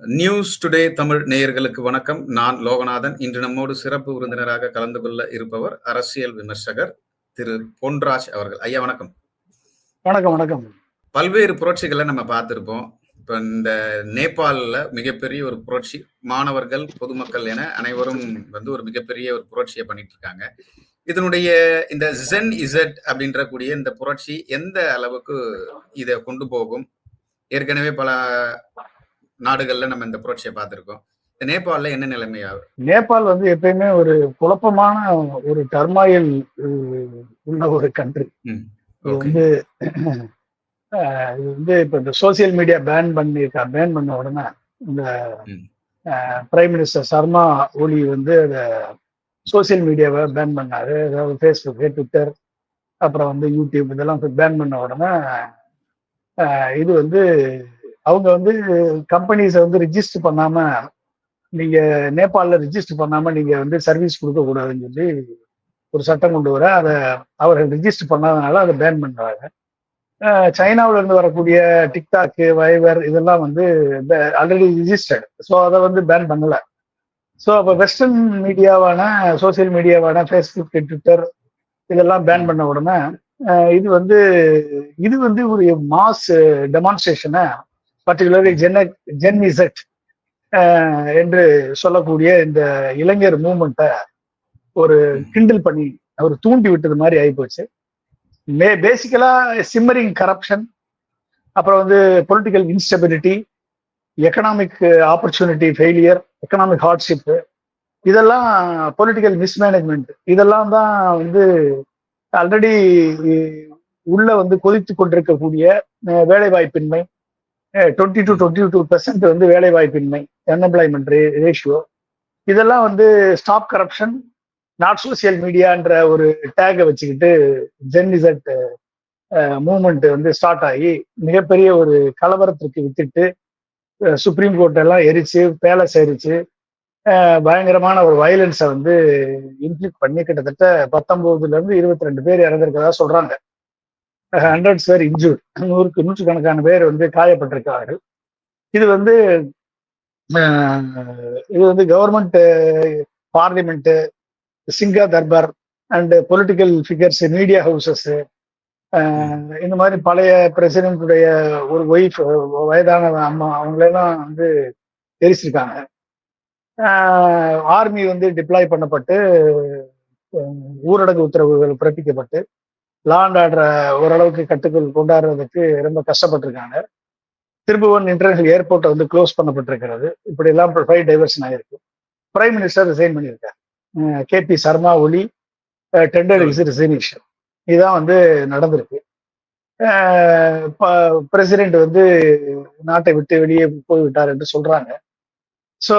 News today Tamil நேயர்களுக்கு வணக்கம். நான் லோகநாதன். இன்று நம்மோடு சிறப்பு விருந்தினராக கலந்து கொள்ள இருப்பவர் அரசியல் விமர்சகர் திரு பொன்ராஜ் அவர்கள். ஐயா வணக்கம். வணக்கம் வணக்கம். பல்வேறு புரட்சிகளை நம்ம பார்த்திருப்போம். இப்ப இந்த நேபாளில மிகப்பெரிய ஒரு புரட்சி, மாணவர்கள், பொதுமக்கள் என அனைவரும் ஒரு மிகப்பெரிய ஒரு புரட்சியை பண்ணிட்டு இருக்காங்க. இதனுடைய இந்த ஜென் இசட் அப்படின்ற கூடிய இந்த புரட்சி எந்த அளவுக்கு இதை கொண்டு போகும்? ஏற்கனவே பல நாடுகள்ல நம்ம இந்த புரட்சியை பார்த்திருக்கோம். நேபாளில என்ன நிலைமையாகும்? நேபாள் எப்பயுமே ஒரு குழப்பமான ஒரு டர்மாயில் உள்ள ஒரு கண்ட்ரி. இது இப்ப இந்த சோசியல் மீடியா பேன் பண்ண உடனே இந்த பிரைம் மினிஸ்டர் சர்மா ஒலி அத சோசியல் மீடியாவை பேன் பண்ணாரு. அதாவது ஃபேஸ்புக், ட்விட்டர், அப்புறம் யூடியூப் இதெல்லாம் பேன் பண்ண உடனே இது அவங்க கம்பெனிஸை ரிஜிஸ்டர் பண்ணாம, நீங்க நேபாளில் ரிஜிஸ்டர் பண்ணாம நீங்க சர்வீஸ் கொடுக்க கூடாதுன்னு சொல்லி ஒரு சட்டம் கொண்டு வர, அதை அவர்கள் ரிஜிஸ்டர் பண்ணாதனால அதை பேன் பண்றாங்க. சைனாவில இருந்து வரக்கூடிய டிக்டாக், வைவர் இதெல்லாம் ஆல்ரெடி ரிஜிஸ்டர்டு. ஸோ அதை பேன் பண்ணல. ஸோ அப்போ வெஸ்டர்ன் மீடியாவான சோசியல் மீடியாவான ஃபேஸ்புக், ட்விட்டர் இதெல்லாம் பேன் பண்ண உடனே இது ஒரு மாஸ் டெமான்ஸ்ட்ரேஷனை, பர்டிகுலர்லி ஜென் இசட் என்று சொல்லக்கூடிய இந்த இளைஞர் மூவ்மெண்ட்டை ஒரு கிண்டல் பண்ணி அவர் தூண்டி விட்டது மாதிரி ஆகிப்போச்சு. பேசிக்கலா சிம்மரிங் கரப்ஷன், அப்புறம் political instability, economic opportunity failure, economic hardship, இதெல்லாம் பொலிட்டிக்கல் மிஸ்மேனேஜ்மெண்ட், இதெல்லாம் தான் ஆல்ரெடி உள்ள கொதித்து கொண்டிருக்கக்கூடிய வேலை வாய்ப்பின்மை, 20 to 22% வேலை வாய்ப்பின்மை, அன்எம்ப்ளாய்மெண்ட் ரேஷியோ, இதெல்லாம் ஸ்டாப் கரப்ஷன், நாட் சோசியல் மீடியான்ற ஒரு டேகை வச்சுக்கிட்டு ஜென் இசட் மூவ்மெண்ட் ஸ்டார்ட் ஆகி மிகப்பெரிய ஒரு கலவரத்திற்கு வித்துட்டு சுப்ரீம் கோர்ட் எல்லாம் எரிச்சு, பேலஸ் எரிச்சு, பயங்கரமான ஒரு வயலன்ஸை இன்ஃபிளிக்ட் பண்ணி கிட்டத்தட்ட 19 to 22 பேர் இறந்திருக்கதா சொல்றாங்க. ஹண்ட்ரட்ஸ் பேர் இன்ஜூர்ட், நூற்றுக்கணக்கான பேர் காயப்பட்டிருக்கிறார்கள். இது government, parliament, Singha Darbar and political figures, media houses, இந்த மாதிரி பழைய பிரசிடென்ட்டுடைய ஒரு ஒய்ஃப், வயதான அம்மா, அவங்களெல்லாம் எரிச்சிருக்காங்க. ஆர்மி டிப்ளாய் பண்ணப்பட்டு ஊரடங்கு உத்தரவுகள் பிறப்பிக்கப்பட்டு லா அண்ட் ஆர்டரை ஓரளவுக்கு கட்டுக்குள் கொண்டாடுறதுக்கு ரொம்ப கஷ்டப்பட்டிருக்காங்க. திரும்புவன் இன்டர்நேஷனல் ஏர்போர்ட்டை க்ளோஸ் பண்ணப்பட்டிருக்கிறது. இப்படி எல்லாம் ஃப்ளைட் டைவர்ஷன் ஆயிருக்கு. பிரைம் மினிஸ்டர் ரிசைன் பண்ணியிருக்காரு. KP சர்மா ஒலி டெண்டர் ரிசைனேஷன், இதுதான் நடந்திருக்கு. பிரசிடென்ட் நாட்டை விட்டு வெளியே போய்விட்டார் என்று சொல்றாங்க. ஸோ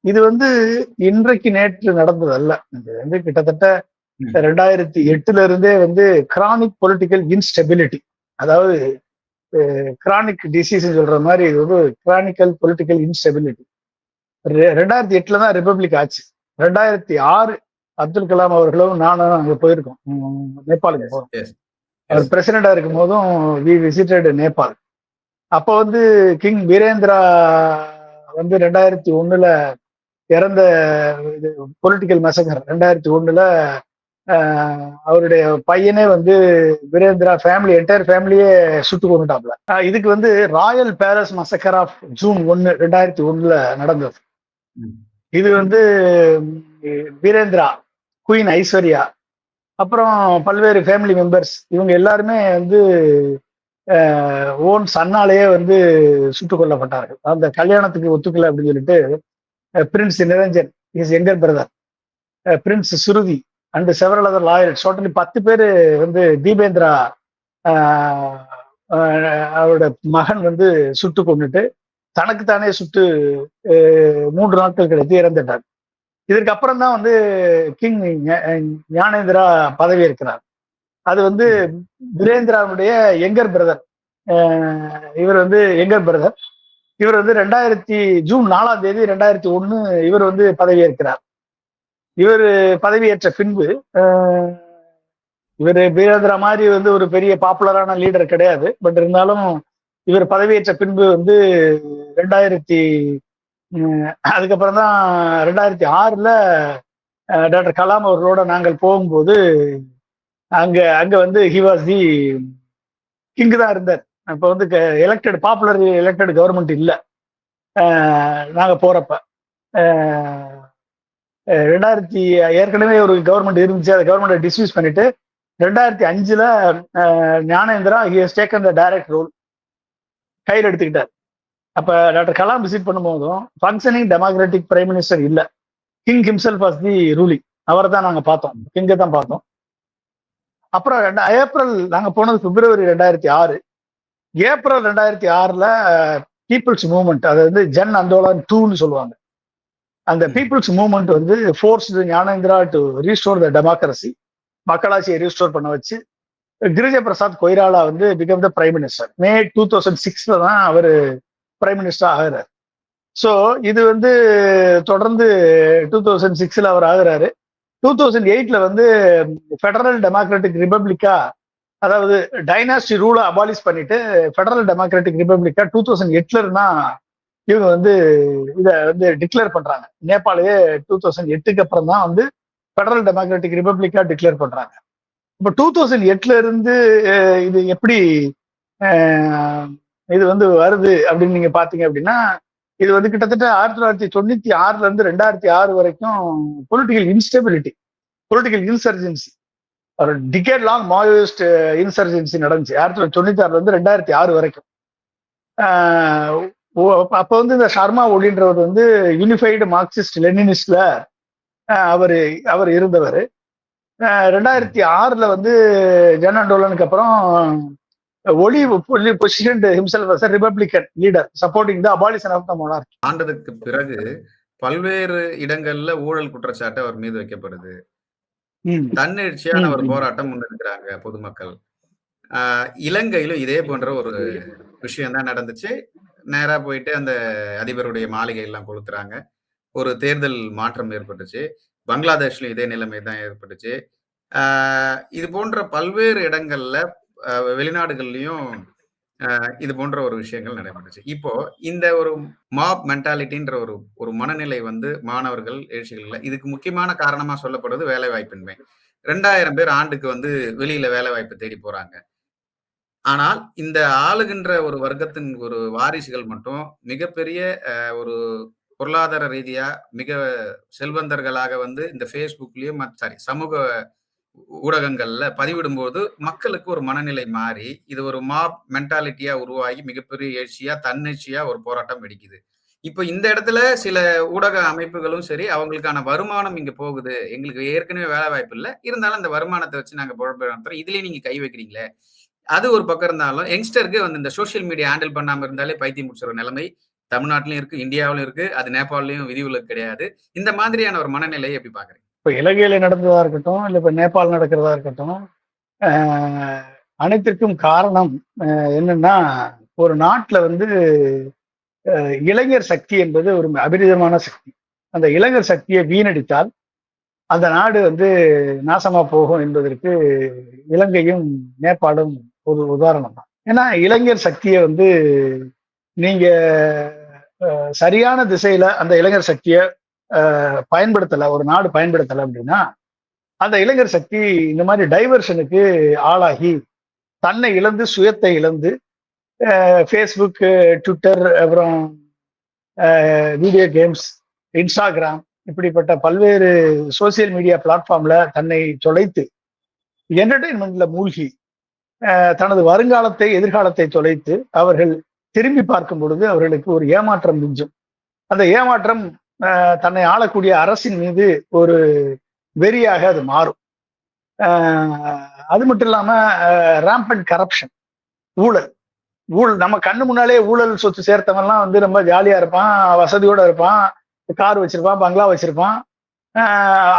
இது இன்றைக்கு நேற்று நடந்தது அல்ல. இது கிட்டத்தட்ட 2008 இருந்தே கிரானிக் பொலிட்டிக்கல் இன்ஸ்டெபிலிட்டி, அதாவது கிரானிக் டிசீஸ் சொல்ற மாதிரி இது கிரானிக்கல் பொலிட்டிக்கல் இன்ஸ்டெபிலிட்டி. 2008 தான் ரிப்பப்ளிக் ஆச்சு. 2006 அப்துல் கலாம் அவர்களும் நானும் அங்க போயிருக்கோம், நேபாளுக்கு போறோம். அவர் பிரசிடண்டா இருக்கும் போதும் வி விசிட்டட் நேபாள். அப்போ கிங் வீரேந்திரா 2001 இறந்த பொலிட்டிக்கல் மெசங்கர். 2001 அவருடைய பையனே வீரேந்திரா ஃபேமிலி, என்டையர் ஃபேமிலியே சுட்டு கொண்டுட்டாப்ல. இதுக்கு ராயல் பேலஸ் மசக்கர் ஆஃப் ஜூன் 1, 2001 நடந்தது. இது வீரேந்திரா, குயின் ஐஸ்வர்யா, அப்புறம் பல்வேறு ஃபேமிலி மெம்பர்ஸ், இவங்க எல்லாருமே ஓன் சன்னாலேயே சுட்டுக் கொல்லப்பட்டார்கள். அந்த கல்யாணத்துக்கு ஒத்துக்கல அப்படின்னு சொல்லிட்டு Prince Niranjan, is younger brother, Prince Shruti and several other lawyers, totally 10 பேர் தீபேந்திரா அவரோட மகன் சுட்டு கொண்டுட்டு தனக்குத்தானே சுட்டு 3 நாட்கள் கழித்து இறந்துட்டார். இதற்கு அப்புறம் தான் கிங் ஞானேந்திரா பதவி இருக்கிறார். அது வீரேந்திராவுடைய யங்கர் பிரதர். இவர் யங்கர் பிரதர். இவர் ஜூன் 4 2001 இவர் பதவி ஏற்கிறார். இவர் பதவியேற்ற பின்பு இவர் வீரேந்திரா மாதிரி ஒரு பெரிய பாப்புலரான லீடர் கிடையாது. பட் இருந்தாலும் இவர் பதவியேற்ற பின்பு 2000 அதுக்கப்புறம் தான் 2006ல் டாக்டர் கலாம் அவர்களோட நாங்கள் போகும்போது அங்க அங்க வந்து ஹி வாஸ் தி கிங் தான் இருந்தார். இப்போ வந்து எலெக்டட் பாப்புலர் எலெக்டட் கவர்மெண்ட் இல்லை நாங்க போறப்ப. 2000 ஏற்கனவே ஒரு கவர்மெண்ட் இருந்துச்சு, அந்த கவர்மெண்ட் டிஸ்மிஸ் பண்ணிட்டு 2005ல் Gyanendra he has taken the direct role கையில் எடுத்துக்கிட்டார். அப்ப டாக்டர் கலாம் விசிட் பண்ணும்போதும் ஃபங்க்ஷனிங் டெமோக்ராட்டிக் பிரைம் மினிஸ்டர் இல்ல, king himself was the ruling. அவரை தான் நாங்க பார்த்தோம், கிங்கை தான் பார்த்தோம். அப்புறம் ஏப்ரல் நாங்க போனது பிப்ரவரி 2006. ஏப்ரல் 2006ல் பீப்புள்ஸ் மூவ்மெண்ட், அது வந்து ஜன் அந்தோலன் 2ன்னு சொல்லுவாங்க. அந்த பீப்புள்ஸ் மூவ்மெண்ட் வந்து forced Gyanendra to restore the democracy, மக்களாட்சியை ரீஸ்டோர் பண்ண வச்சு கிரிஜ பிரசாத் கொய்ராலா வந்து become the prime minister. May 2006ல் தான் அவர் பிரைம் மினிஸ்டர் ஆகிறார். ஸோ இது வந்து தொடர்ந்து 2006ல் அவர் ஆகுறாரு. 2008ல் வந்து ஃபெடரல் டெமோக்ராட்டிக் ரிபப்ளிக்கா, அதாவது டைனாஸ்டி ரூலை அபாலிஷ் பண்ணிட்டு ஃபெடரல் டெமோக்ராட்டிக் ரிபப்ளிக்கா 2008ல இருந்தா இவங்க வந்து இதை வந்து டிக்ளேர் பண்றாங்க. நேபாளையே 2008க்கு அப்புறம் தான் வந்து ஃபெடரல் டெமோக்ராட்டிக் ரிபப்ளிக்கா டிக்ளேர் பண்றாங்க. இப்போ 2008ல இருந்து இது எப்படி இது வந்து வருது அப்படின்னு நீங்க பாத்தீங்க அப்படின்னா, இது வந்து கிட்டத்தட்ட 1996ல இருந்து 2006 வரைக்கும் பொலிட்டிக்கல் இன்ஸ்டெபிலிட்டி, பொலிட்டிக்கல் இன்சர்ஜென்சி, ஒரு டிகேட் லாங் மாவோயிஸ்ட் இன்சர்ஜென்சி நடந்துச்சு 1996ல இருந்து 2006 வரைக்கும். அப்ப வந்து இந்த சர்மா ஒலின்றவர் வந்து யூனிஃபைடு மார்க்சிஸ்ட் லெனினிஸ்ட்ல அவர் அவர் இருந்தவர். 2006ல் வந்து ஜன் அண்டோலனுக்கு அப்புறம் ஒலி positioned himself as a Republican leader supporting the abolition of the monarchy. ஆண்டதுக்கு பிறகு பல்வேறு இடங்கள்ல ஊழல் குற்றச்சாட்டு அவர் மீது வைக்கப்படுது. தன்னெழுச்சியான ஒரு போராட்டம் முன்னெடுக்கிறாங்க பொதுமக்கள். இலங்கையிலும் இதே போன்ற ஒரு விஷயம் தான் நடந்துச்சு. நேரா போயிட்டு அந்த அதிபருடைய மாளிகை எல்லாம் கொளுத்துறாங்க. ஒரு தேர்தல் மாற்றம் ஏற்பட்டுச்சு. பங்களாதேஷ்லயும் இதே நிலைமை தான் ஏற்பட்டுச்சு. இது போன்ற பல்வேறு இடங்கள்ல வெளிநாடுகள்லயும் இது போன்ற ஒரு விஷயங்கள் நடைபெற்றுச்சு. இப்போ இந்த ஒரு மாப் மென்டாலிட்டின்ற ஒரு ஒரு மனநிலை வந்து மாணவர்கள் எழுச்சிகள்ல இதுக்கு முக்கியமான காரணமா சொல்லப்படுவது வேலை வாய்ப்பின்மை. 2000 பேர் ஆண்டுக்கு வந்து வெளியில வேலை வாய்ப்பு தேடி போறாங்க. ஆனால் இந்த ஆளுகின்ற ஒரு வர்க்கத்தின் ஒரு வாரிசுகள் மட்டும் மிகப்பெரிய ஒரு பொருளாதார ரீதியா மிக செல்வந்தர்களாக வந்து இந்த Facebookலயும் சமூக ஊடகங்கள்ல பதிவிடும்போது மக்களுக்கு ஒரு மனநிலை மாறி இது ஒரு மாப் மென்டாலிட்டியா உருவாகி மிகப்பெரிய எழுச்சியா தன்னெழுச்சியா ஒரு போராட்டம் வெடிக்குது. இப்ப இந்த இடத்துல சில ஊடக அமைப்புகளும் சரி, அவங்களுக்கான வருமானம் இங்க போகுது, எங்களுக்கு ஏற்கனவே வேலை வாய்ப்பு இல்லை, இருந்தாலும் அந்த வருமானத்தை வச்சு நாங்க பொழப்பு நடத்துறோம், இதுலயே நீங்க கை வைக்கிறீங்களே, அது ஒரு பக்கம் இருந்தாலும் யங்ஸ்டருக்கு வந்து இந்த சோசியல் மீடியா ஹேண்டில் பண்ணாம இருந்தாலே பைத்தியம் முடிச்சுற நிலைமை தமிழ்நாட்டிலும் இருக்கு, இந்தியாவிலும் இருக்கு, அது நேபாளிலையும் விதிவிலக்கு கிடையாது. இந்த மாதிரியான ஒரு மனநிலையை எப்படி பாக்குறீங்க? இப்போ இலங்கையில நடந்ததா இருக்கட்டும், இல்லை இப்போ நேபாள் நடக்கிறதா இருக்கட்டும், அனைத்திற்கும் காரணம் என்னன்னா, ஒரு நாட்டில் வந்து இளைஞர் சக்தி என்பது ஒரு அபரிதமான சக்தி. அந்த இளைஞர் சக்தியை வீணடித்தால் அந்த நாடு வந்து நாசமா போகும் என்பதற்கு இலங்கையும் நேபாளும் ஒரு உதாரணம் தான். ஏன்னா இளைஞர் சக்தியை வந்து நீங்க சரியான திசையில அந்த இளைஞர் சக்தியை பயன்படுத்தலை, ஒரு நாடு பயன்படுத்தலை அப்படின்னா அந்த இளைஞர் சக்தி இந்த மாதிரி டைவர்ஷனுக்கு ஆளாகி தன்னை இழந்து சுயத்தை இழந்து ஃபேஸ்புக், ட்விட்டர், அப்புறம் வீடியோ கேம்ஸ், இன்ஸ்டாகிராம் இப்படிப்பட்ட பல்வேறு சோசியல் மீடியா பிளாட்ஃபார்ம்ல தன்னை தொலைத்து என்டர்டெயின்மெண்ட்ல மூழ்கி தனது வருங்காலத்தை எதிர்காலத்தை தொலைத்து அவர்கள் திரும்பி பார்க்கும் பொழுது அவர்களுக்கு ஒரு ஏமாற்றம் மிஞ்சும். அந்த ஏமாற்றம் தன்னை ஆளக்கூடிய அரசின் மீது ஒரு வெறியாக அது மாறும். அது மட்டும் இல்லாம ராம்பண்ட் கரப்ஷன், ஊழல் நம்ம கண்ணு முன்னாலே ஊழல் சொத்து சேர்த்தவன்லாம் வந்து ரொம்ப ஜாலியா இருப்பான், வசதியோட இருப்பான், கார் வச்சிருப்பான், பங்களா வச்சிருப்பான்.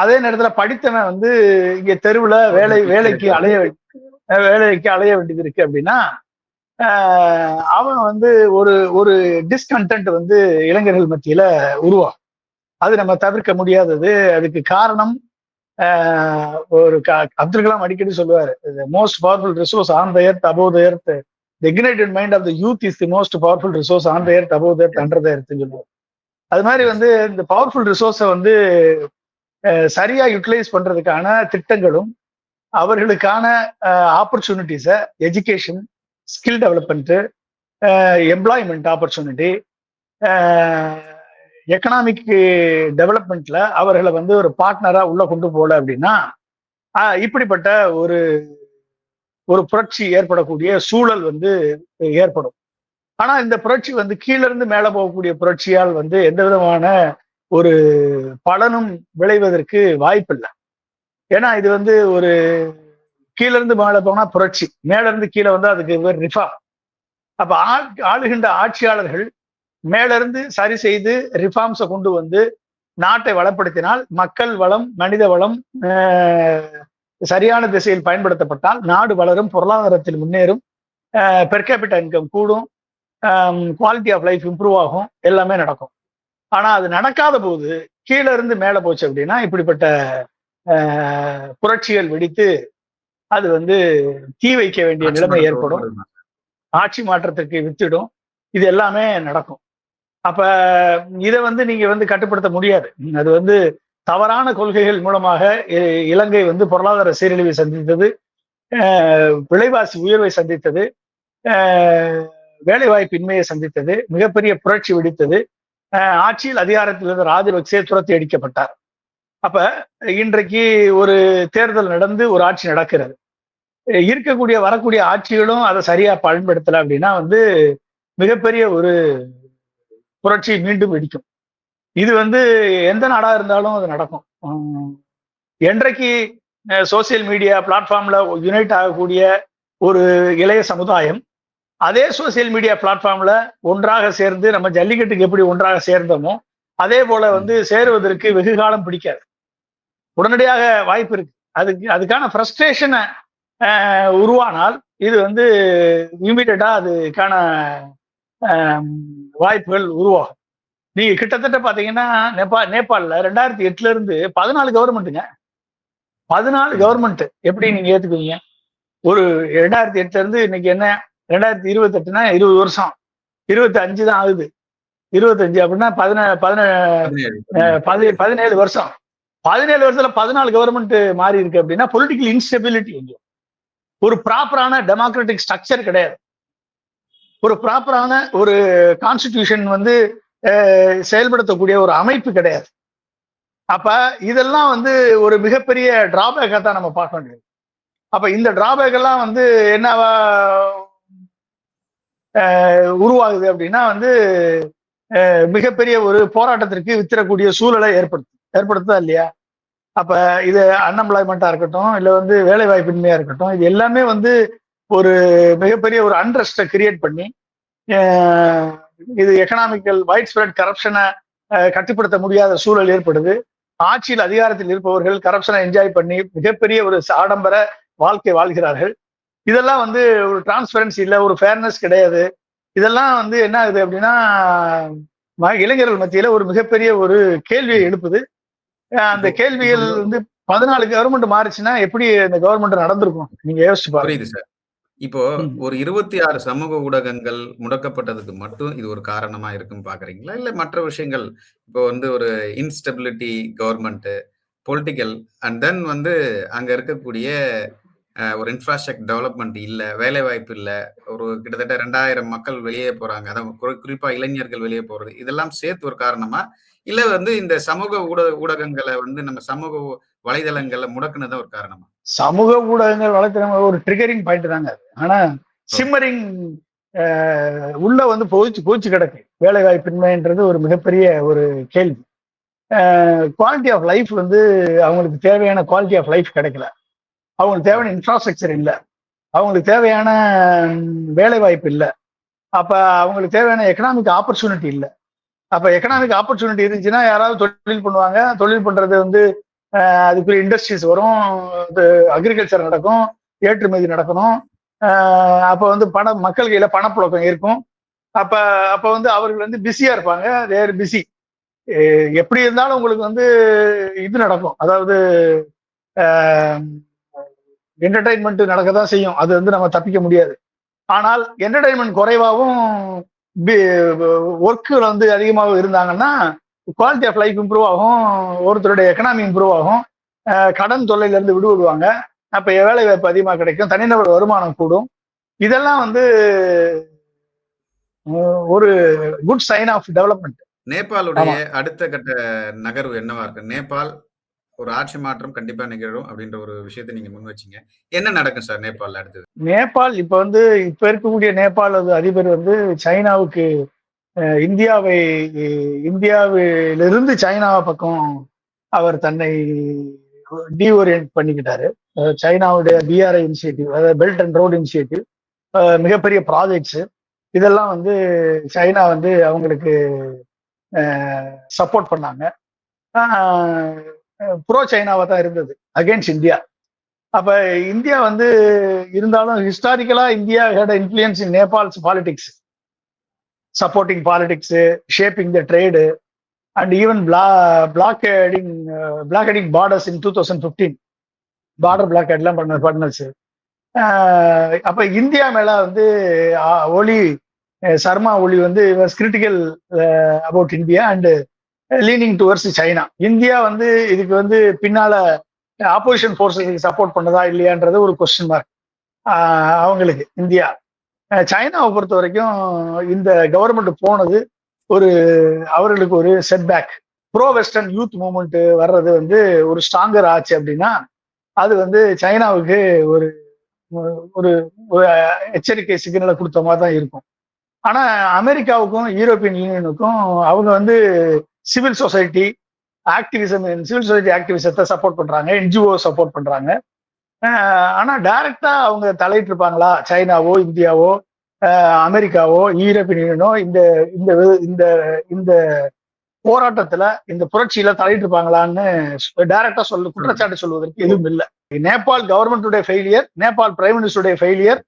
அதே நேரத்துல படித்தவன் வந்து இங்க தெருவுல வேலைக்கு அலைய வேண்டியது இருக்கு அப்படின்னா அவன் வந்து ஒரு ஒரு டிஸ்கன்டென்ட் வந்து இளைஞர்கள் மத்தியில உருவாகும். அது நம்ம தவிர்க்க முடியாதது. அதுக்கு காரணம் ஒரு அப்துல் கலாம் அடிக்கடி சொல்லுவாரு, most powerful resource on the earth above the earth, the ignited mind of the youth is the most powerful resource on the earth above the earth under the earth சொல்லுவார். அது மாதிரி வந்து இந்த பவர்ஃபுல் ரிசோர்ஸை வந்து சரியா யூட்டிலைஸ் பண்றதுக்கான திட்டங்களும் அவர்களுக்கான ஆப்பர்ச்சுனிட்டிஸை, education, skill development, employment opportunity, economic டெவலப்மெண்ட்ல அவர்களை வந்து ஒரு பார்ட்னரா உள்ள கொண்டு போல அப்படின்னா இப்படிப்பட்ட ஒரு ஒரு புரட்சி ஏற்படக்கூடிய சூழல் வந்து ஏற்படும். ஆனா இந்த புரட்சி வந்து கீழ இருந்து மேல போகக்கூடிய புரட்சியால் வந்து எந்த விதமான ஒரு பலனும் விளைவதற்கு வாய்ப்பில்லை. ஏன்னா இது வந்து ஒரு கீழ இருந்து மேல போனா புரட்சி, மேல இருந்து கீழே வந்து அதுக்கு பேர் ரிஃபார்ம். அப்ப ஆளுகின்ற ஆட்சியாளர்கள் மேல இருந்து சரி செய்து ரிஃபார்ம்ஸை கொண்டு வந்து நாட்டை வளப்படுத்தினால், மக்கள் வளம், மனித வளம் சரியான திசையில் பயன்படுத்தப்பட்டால் நாடு வளரும், பொருளாதாரத்தில் முன்னேறும், பெர் கேபிட்டா இன்கம் கூடும், குவாலிட்டி ஆஃப் லைஃப் இம்ப்ரூவ் ஆகும், எல்லாமே நடக்கும். ஆனா அது நடக்காத போது கீழே இருந்து மேல போச்சு அப்படின்னா இப்படிப்பட்ட புரட்சிகள் வெடித்து அது வந்து தீ வைக்க வேண்டிய நிலைமை ஏற்படும், ஆட்சி மாற்றத்திற்கு வித்திடும், இது எல்லாமே நடக்கும். அப்ப இதை வந்து நீங்க வந்து கட்டுப்படுத்த முடியாது. அது வந்து தவறான கொள்கைகள் மூலமாக இலங்கை வந்து பொருளாதார சீரழிவை சந்தித்தது, விலைவாசி உயர்வை சந்தித்தது, வேலைவாய்ப்பின்மையை சந்தித்தது, மிகப்பெரிய புரட்சி வெடித்தது, ஆட்சியில் அதிகாரத்தில் இருந்த ராஜபக்சே துரத்தி அடிக்கப்பட்டார். அப்ப இன்றைக்கு ஒரு தேர்தல் நடந்து ஒரு ஆட்சி நடக்கிறது. இருக்கக்கூடிய வரக்கூடிய ஆட்சிகளும் அதை சரியா பயன்படுத்தல அப்படின்னா வந்து மிகப்பெரிய ஒரு புரட்சி மீண்டும் வெடிக்கும். இது வந்து எந்த நாடா இருந்தாலும் அது நடக்கும். என்றைக்கு சோசியல் மீடியா பிளாட்ஃபார்ம்ல யுனைட் ஆகக்கூடிய ஒரு இளைய சமுதாயம் அதே சோசியல் மீடியா பிளாட்ஃபார்ம்ல ஒன்றாக சேர்ந்து நம்ம ஜல்லிக்கட்டுக்கு எப்படி ஒன்றாக சேர்ந்தோமோ அதே போல வந்து சேருவதற்கு வெகு காலம் பிடிக்காது, உடனடியாக வாய்ப்பு இருக்கு. அதுக்கான ஃப்ரஸ்ட்ரேஷனை உருவானால் இது வந்து இமீடியட்டா அதுக்கான வாய்ப்புகள் உருவாகும். நீங்க கிட்டத்தட்ட பாத்தீங்கன்னா நேபாளில் 2008 இருந்து 14 கவர்மெண்ட்டுங்க, 14 கவர்மெண்ட் எப்படி நீங்க ஏத்துக்குவீங்க? ஒரு 2008 இருந்து இன்னைக்கு என்ன 2028னா 20 வருஷம், 25 தான் ஆகுது. 25 அப்படின்னா 17 வருஷம். 17 வருஷத்துல 14 கவர்மெண்ட் மாறி இருக்கு அப்படின்னா பொலிட்டிக்கல் இன்ஸ்டெபிலிட்டி எங்கேயும், ஒரு ப்ராப்பரான டெமோக்ராட்டிக் ஸ்ட்ரக்சர் கிடையாது, ஒரு ப்ராப்பரான ஒரு கான்ஸ்டிடியூஷன் வந்து செயல்படுத்தக்கூடிய ஒரு அமைப்பு கிடையாது. அப்ப இதெல்லாம் வந்து ஒரு மிகப்பெரிய டிராபேக்கா தான் நம்ம பார்க்க வேண்டியது. அப்ப இந்த டிராபேக் எல்லாம் வந்து என்னவா உருவாகுது அப்படின்னா வந்து மிகப்பெரிய ஒரு போராட்டத்திற்கு வித்திடக்கூடிய சூழலை ஏற்படுத்துதா இல்லையா? அப்ப இது அன்எம்ப்ளாய்மெண்டா இருக்கட்டும், இல்ல வந்து வேலை வாய்ப்பின்மையா இருக்கட்டும், இது எல்லாமே வந்து ஒரு மிகப்பெரிய ஒரு அன்ரெஸ்ட்டை கிரியேட் பண்ணி இது எக்கனாமிக்கல் வைட் ஸ்ப்ரெட் கரப்ஷனை கட்டுப்படுத்த முடியாத சூழல் ஏற்படுது. ஆட்சியில் அதிகாரத்தில் இருப்பவர்கள் கரப்ஷனை என்ஜாய் பண்ணி மிகப்பெரிய ஒரு ஆடம்பர வாழ்க்கை வாழ்கிறார்கள். இதெல்லாம் வந்து ஒரு டிரான்ஸ்பரன்சி இல்லை, ஒரு ஃபேர்னஸ் கிடையாது. இதெல்லாம் வந்து என்ன ஆகுது அப்படின்னா இளைஞர்கள் மத்தியில ஒரு மிகப்பெரிய ஒரு கேள்வியை எழுப்புது. அந்த கேள்விகள் வந்து 14 கவர்மெண்ட் மாறிச்சுன்னா எப்படி இந்த கவர்மெண்ட் நடந்திருக்கும் நீங்க யோசிச்சு பாருங்க. புரியுது சார். இப்போ ஒரு 26 சமூக ஊடகங்கள் முடக்கப்பட்டதுக்கு மட்டும் இது ஒரு காரணமா இருக்குன்னு பாக்குறீங்களா? இல்ல மற்ற விஷயங்கள் இப்போ வந்து ஒரு instability government, political and then வந்து அங்க இருக்கக்கூடிய ஒரு இன்ஃப்ராஸ்ட்ரக்சர் டெவலப்மெண்ட் இல்ல, வேலை வாய்ப்பு இல்ல, ஒரு கிட்டத்தட்ட 2000 மக்கள் வெளியே போறாங்க, அதான் குறிப்பா இளைஞர்கள் வெளியே போறது, இதெல்லாம் சேர்த்து ஒரு காரணமா? இல்ல வந்து இந்த சமூக ஊடகங்களை வந்து நம்ம சமூக வலைதளங்கள்ல முடக்குனது ஒரு காரணமா? சமூக ஊடகங்கள் வலைத்தளங்கள் ஒரு ட்ரிகரிங் பாயிண்ட் தாங்க அது. ஆனா சிம்மரிங் உள்ள வந்து போச்சு கிடக்கு வேலை வாய்ப்பின்மைன்றது ஒரு மிகப்பெரிய ஒரு கேள்வி. குவாலிட்டி ஆஃப் லைஃப் வந்து அவங்களுக்கு தேவையான குவாலிட்டி ஆஃப் லைஃப் கிடைக்கல, அவங்களுக்கு தேவையான இன்ஃப்ராஸ்ட்ரக்சர் இல்லை, அவங்களுக்கு தேவையான வேலை வாய்ப்பு இல்லை, அப்ப அவங்களுக்கு தேவையான எக்கனாமிக் ஆப்பர்ச்சுனிட்டி இல்லை. அப்ப எக்கனாமிக் ஆப்பர்ச்சுனிட்டி இருந்துச்சுன்னா யாராவது தொழில் பண்ணுவாங்க, தொழில் பண்றது வந்து அதுக்குரிய இண்டஸ்ட்ரீஸ் வரும், அக்ரிகல்ச்சர் நடக்கும், ஏற்றுமதி நடக்கணும், அப்ப வந்து மக்கள் கையில பணப்புழக்கம் இருக்கும். அப்ப அப்ப வந்து அவர்கள் வந்து பிஸியா இருப்பாங்க, தேர் பிஸி. எப்படி இருந்தாலும் உங்களுக்கு வந்து இது நடக்கும், அதாவது என்டர்டைன்மெண்ட் நடக்கதான் செய்யும், அது வந்து நம்ம தப்பிக்க முடியாது. ஆனால் என்டர்டைன்மெண்ட் குறைவாகவும் ஒர்க்கு வந்து அதிகமாக இருந்தாங்கன்னா குவாலிட்டி ஆஃப் லைஃப் இம்ப்ரூவ் ஆகும், ஒருத்தருடைய எக்கனாமி இம்ப்ரூவ் ஆகும், கடன் தொல்லையில இருந்து விடுவிடுவாங்க. அப்ப வேலை வாய்ப்பு அதிகமாக கிடைக்கும், தனிநபர் வருமானம் கூடும். இதெல்லாம் வந்து ஒரு குட் சைன் ஆஃப் டெவலப்மெண்ட். நேபாளுடைய ஆமா. அடுத்த கட்ட நகர்வு என்னவா இருக்கு? நேபாள் ஒரு ஆட்சி மாற்றம் கண்டிப்பா நிகழும் அப்படின்ற ஒரு விஷயத்தை நீங்க முன் வச்சீங்க. என்ன நடக்கும் சார் நேபாள்ல அடுத்தது? நேபாள் இப்ப இருக்கக்கூடிய நேபாள் அதிபர் வந்து சைனாவுக்கு இந்தியாவை இந்தியாவிலிருந்து சைனா பக்கம் அவர் தன்னை டீஓரியன்ட் பண்ணிக்கிட்டாரு. சைனாவுடைய பிஆர்ஐ இனிஷியேட்டிவ், அதாவது பெல்ட் அண்ட் ரோடு இனிஷியேட்டிவ், மிகப்பெரிய ப்ராஜெக்ட்ஸ் இதெல்லாம் வந்து சைனா வந்து அவங்களுக்கு சப்போர்ட் பண்ணாங்க. ப்ரோ சைனாவா தான் இருந்தது, அகேன்ஸ்ட் இந்தியா. அப்ப இந்தியா வந்து இருந்தாலும் ஹிஸ்டாரிக்கலா India had influence in Nepal's politics, supporting politics, shaping the trade and even blockading borders in 2015. Border பிளாக்கெட்லாம் பண்ணச்சு. அப்ப இந்தியா மேல வந்து ஒலி சர்மா ஒலி வந்து critical about India and leaning towards China. இந்தியா வந்து இதுக்கு வந்து பின்னால ஆப்போசிஷன் போர்ஸஸுக்கு சப்போர்ட் பண்ணதா இல்லையான்றது ஒரு கொஸ்டின் மார்க் அவங்களுக்கு. இந்தியா சைனாவை பொறுத்த வரைக்கும் இந்த கவர்மெண்ட் போனது ஒரு அவர்களுக்கு ஒரு setback. Bro western youth movement வர்றது வந்து ஒரு ஸ்ட்ராங்கர் ஆச்சு அப்படின்னா அது வந்து சைனாவுக்கு ஒரு ஒரு எச்சரிக்கை சிக்னலை கொடுத்த மாதிரி தான் இருக்கும். ஆனா அமெரிக்காவுக்கும் யூரோப்பியன் யூனியனுக்கும் அவங்க வந்து civil society activism, civil society ஆக்டிவிசத்தை சப்போர்ட் பண்றாங்க, என்ஜிஓ சப்போர்ட் பண்றாங்க. ஆனா டைரக்டா அவங்க தலையிட்டு இருப்பாங்களா, சைனாவோ இந்தியாவோ அமெரிக்காவோ யூரோப்பியன் யூனியனோ இந்த இந்த இந்த இந்த போராட்டத்துல இந்த புரட்சியில தலையிட்டு இருப்பாங்களான்னு டைரக்டா குற்றச்சாட்டு சொல்வதற்கு எதுவும் இல்லை. நேபாள் கவர்மெண்டுடைய ஃபெயிலியர், நேபாள் பிரைம் மினிஸ்டருடைய ஃபெயிலியர்,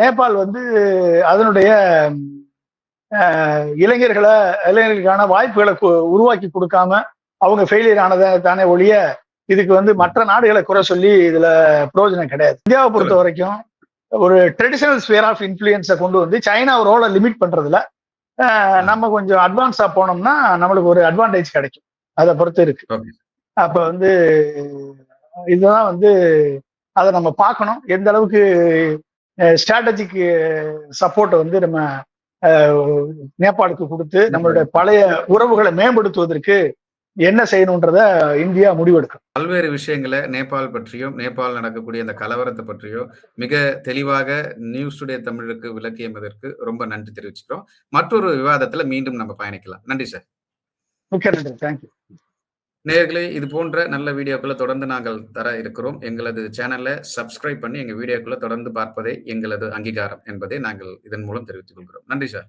நேபாள் வந்து அதனுடைய இளைஞர்களுக்கான வாய்ப்புகளை உருவாக்கி கொடுக்காம அவங்க ஃபெயிலியர் ஆனதை தானே ஒழிய இதுக்கு வந்து மற்ற நாடுகளை குறை சொல்லி இதுல பிரயோஜனம் கிடையாது. இந்தியாவை பொறுத்த வரைக்கும் ஒரு ட்ரெடிஷனல் ஸ்பியர் ஆஃப் இன்ஃப்ளூயன்ஸை கொண்டு வந்து சைனா ரோலை லிமிட் பண்றதுல நம்ம கொஞ்சம் அட்வான்ஸா போனோம்னா நம்மளுக்கு ஒரு அட்வான்டேஜ் கிடைக்கும். அதை பொறுத்து இருக்கு. அப்ப வந்து இதுதான் வந்து அதை நம்ம பார்க்கணும், எந்த அளவுக்கு ஸ்ட்ராட்டஜிக் சப்போர்ட்டை வந்து நம்ம நேபாளுக்கு கொடுத்து நம்மளுடைய பழைய உறவுகளை மேம்படுத்துவதற்கு என்ன செய்யணும்ன்றத இந்தியா முடிவெடுக்கும். பல்வேறு விஷயங்களை நேபாள் பற்றியும் நேபாள் நடக்கக்கூடிய அந்த கலவரத்தை பற்றியும் மிக தெளிவாக நியூஸ் டுடே தமிழுக்கு விளக்கியதற்கு ரொம்ப நன்றி தெரிவிச்சுக்கிறோம். மற்றொரு விவாதத்துல மீண்டும் நம்ம பயணிக்கலாம். நன்றி சார். மிக்க நன்றி. தேங்க்யூ. நேயர்களே, இது போன்ற நல்ல வீடியோக்களை தொடர்ந்து நாங்கள் தர இருக்கிறோம். எங்களது சேனலை சப்ஸ்கிரைப் பண்ணி எங்க வீடியோக்களை தொடர்ந்து பார்ப்பதே எங்களது அங்கீகாரம் என்பதை நாங்கள் இதன் மூலம் தெரிவித்துக் கொள்கிறோம். நன்றி சார்.